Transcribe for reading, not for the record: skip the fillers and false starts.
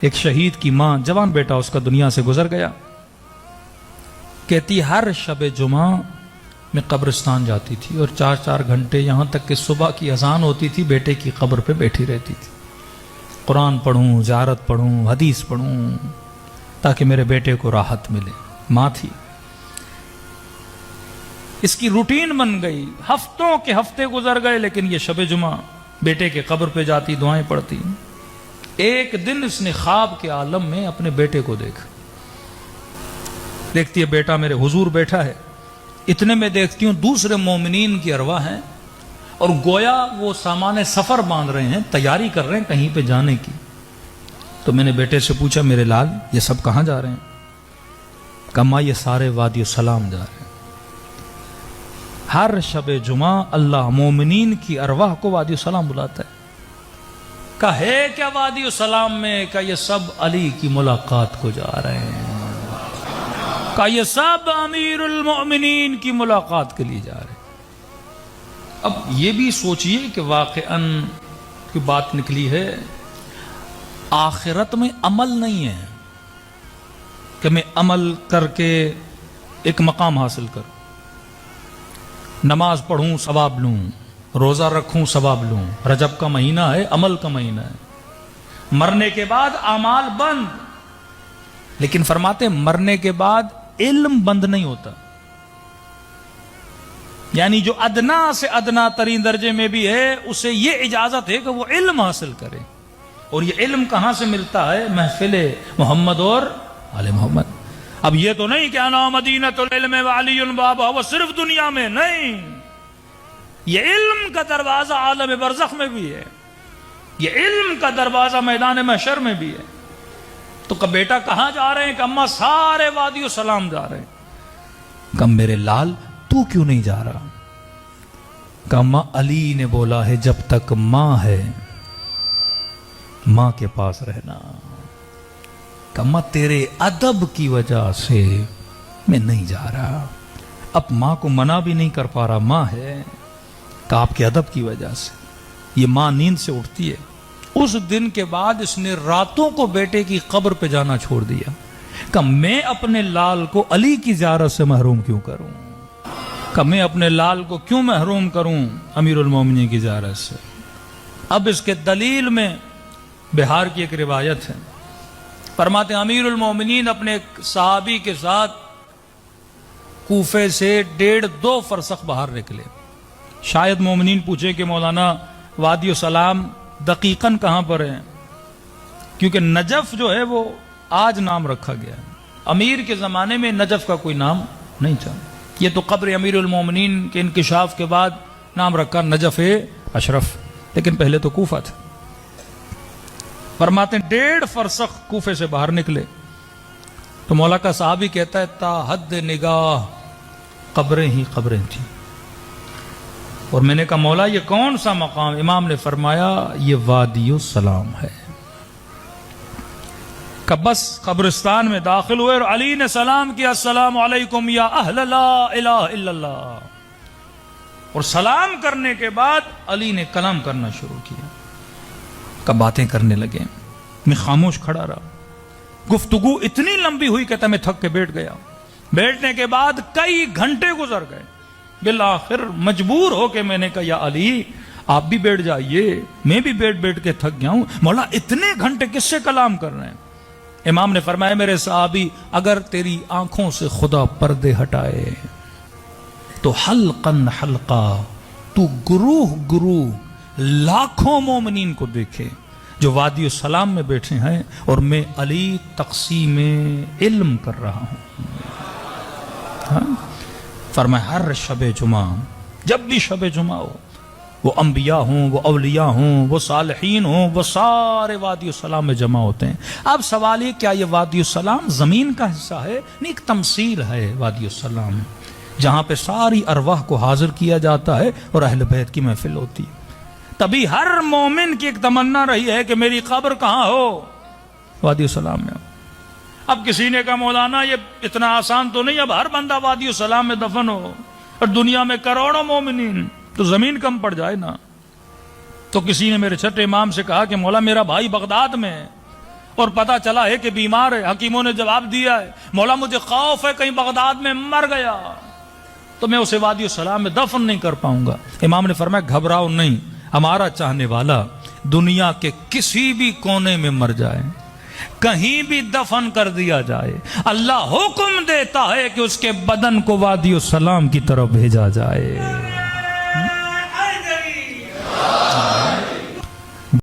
ایک شہید کی ماں، جوان بیٹا اس کا دنیا سے گزر گیا، کہتی ہر شب جمعہ میں قبرستان جاتی تھی اور 4 گھنٹے یہاں تک کہ صبح کی اذان ہوتی تھی بیٹے کی قبر پہ بیٹھی رہتی تھی، قرآن پڑھوں، زیارت پڑھوں، حدیث پڑھوں تاکہ میرے بیٹے کو راحت ملے۔ ماں تھی، اس کی روٹین بن گئی، ہفتوں کے ہفتے گزر گئے، لیکن یہ شب جمعہ بیٹے کے قبر پہ جاتی، دعائیں پڑھتی۔ ایک دن اس نے خواب کے عالم میں اپنے بیٹے کو دیکھا، دیکھتی ہے بیٹا میرے حضور بیٹھا ہے، اتنے میں دیکھتی ہوں دوسرے مومنین کی ارواح ہیں اور گویا وہ سامان سفر باندھ رہے ہیں، تیاری کر رہے ہیں کہیں پہ جانے کی۔ تو میں نے بیٹے سے پوچھا میرے لال یہ سب کہاں جا رہے ہیں؟ کہا ماں یہ سارے وادی السلام جا رہے ہیں۔ ہر شب جمعہ اللہ مومنین کی ارواح کو وادی السلام بلاتا ہے۔ کہا ہے کیا وادی السلام میں؟ کہا یہ سب علی کی ملاقات کو جا رہے ہیں، کہا یہ سب امیر المؤمنین کی ملاقات کے لیے جا رہے ہیں۔ اب یہ بھی سوچئے کہ واقعاً کی بات نکلی ہے، آخرت میں عمل نہیں ہے کہ میں عمل کر کے ایک مقام حاصل کروں، نماز پڑھوں ثواب لوں، روزہ رکھوں ثواب لوں۔ رجب کا مہینہ ہے، عمل کا مہینہ ہے، مرنے کے بعد اعمال بند، لیکن فرماتے ہیں مرنے کے بعد علم بند نہیں ہوتا، یعنی جو ادنا سے ادنا ترین درجے میں بھی ہے اسے یہ اجازت ہے کہ وہ علم حاصل کرے، اور یہ علم کہاں سے ملتا ہے؟ محفل محمد اور آل محمد۔ اب یہ تو نہیں کہ انا مدینۃ العلم وعلی بابا، وہ صرف دنیا میں نہیں، یہ علم کا دروازہ عالم برزخ میں بھی ہے، یہ علم کا دروازہ میدان محشر میں بھی ہے۔ تو کہ بیٹا کہاں جا رہے ہیں؟ کہ اماں سارے وادی السلام جا رہے ہیں۔ کہ میرے لال تو کیوں نہیں جا رہا؟ کہ اماں علی نے بولا ہے جب تک ماں ہے ماں کے پاس رہنا۔ کہ اماں تیرے ادب کی وجہ سے میں نہیں جا رہا، اب ماں کو منع بھی نہیں کر پا رہا، ماں ہے۔ کہ آپ کے ادب کی وجہ سے یہ ماں نیند سے اٹھتی ہے۔ اس دن کے بعد اس نے راتوں کو بیٹے کی قبر پہ جانا چھوڑ دیا کہ میں اپنے لال کو علی کی زیارت سے محروم کیوں کروں، کہ میں اپنے لال کو کیوں محروم کروں امیر المومنین کی زیارت سے۔ اب اس کے دلیل میں بہار کی ایک روایت ہے، فرماتے ہیں امیر المومنین اپنے ایک صحابی کے ساتھ کوفے سے 1.5-2 فرسخ باہر نکلے۔ شاید مومنین پوچھے کہ مولانا وادی السلام دقیقاً کہاں پر ہے؟ کیونکہ نجف جو ہے وہ آج نام رکھا گیا ہے، امیر کے زمانے میں نجف کا کوئی نام نہیں تھا، یہ تو قبر امیر المومنین کے انکشاف کے بعد نام رکھا نجف اشرف، لیکن پہلے تو کوفہ تھا۔ فرماتے ہیں 1.5 فرسخ کوفے سے باہر نکلے تو مولا کا صحابی کہتا ہے تا حد نگاہ قبریں ہی قبریں تھیں، اور میں نے کہا مولا یہ کون سا مقام؟ امام نے فرمایا یہ وادی السلام ہے۔ کہ بس قبرستان میں داخل ہوئے اور علی نے سلام کیا السلام علیکم یا اہل لا الہ الا اللہ، اور سلام کرنے کے بعد علی نے کلام کرنا شروع کیا، کہ باتیں کرنے لگے، میں خاموش کھڑا رہا، گفتگو اتنی لمبی ہوئی کہ میں تھک کے بیٹھ گیا، بیٹھنے کے بعد کئی گھنٹے گزر گئے، بالآخر مجبور ہو کے میں نے کہا یا علی آپ بھی بیٹھ جائیے، میں بھی بیٹھ کے تھک گیا ہوں، مولا اتنے گھنٹے کس سے کلام کر رہے ہیں؟ امام نے فرمایا میرے صحابی اگر تیری آنکھوں سے خدا پردے ہٹائے تو حلقاً حلقہ تو گروہ گروہ لاکھوں مومنین کو دیکھے جو وادی السلام میں بیٹھے ہیں اور میں علی تقسیم علم کر رہا ہوں۔ ہاں؟ فرمایا ہر شب جمعہ، جب بھی شب جمعہ ہو، وہ انبیاء ہوں، وہ اولیاء ہوں، وہ صالحین ہوں، وہ سارے وادی السلام میں جمع ہوتے ہیں۔ اب سوال یہ کیا یہ وادی السلام زمین کا حصہ ہے؟ نہیں، ایک تمثیل ہے وادی السلام، جہاں پہ ساری ارواح کو حاضر کیا جاتا ہے اور اہل بیت کی محفل ہوتی ہے۔ تبھی ہر مومن کی ایک تمنا رہی ہے کہ میری قبر کہاں ہو؟ وادی السلام میں ہو۔ اب کسی نے کہا مولانا یہ اتنا آسان تو نہیں، اب ہر بندہ وادی السلام میں دفن ہو اور دنیا میں کروڑوں مومنین، تو زمین کم پڑ جائے نا۔ تو کسی نے میرے چھٹے امام سے کہا کہ مولا میرا بھائی بغداد میں ہے اور پتا چلا ہے کہ بیمار ہے. حکیموں نے جواب دیا ہے مولا مجھے خوف ہے کہیں بغداد میں مر گیا تو میں اسے وادی السلام میں دفن نہیں کر پاؤں گا. امام نے فرمایا گھبراؤ نہیں, ہمارا چاہنے والا دنیا کے کسی بھی کونے میں مر جائے, کہیں بھی دفن کر دیا جائے, اللہ حکم دیتا ہے کہ اس کے بدن کو وادی السلام کی طرف بھیجا جائے.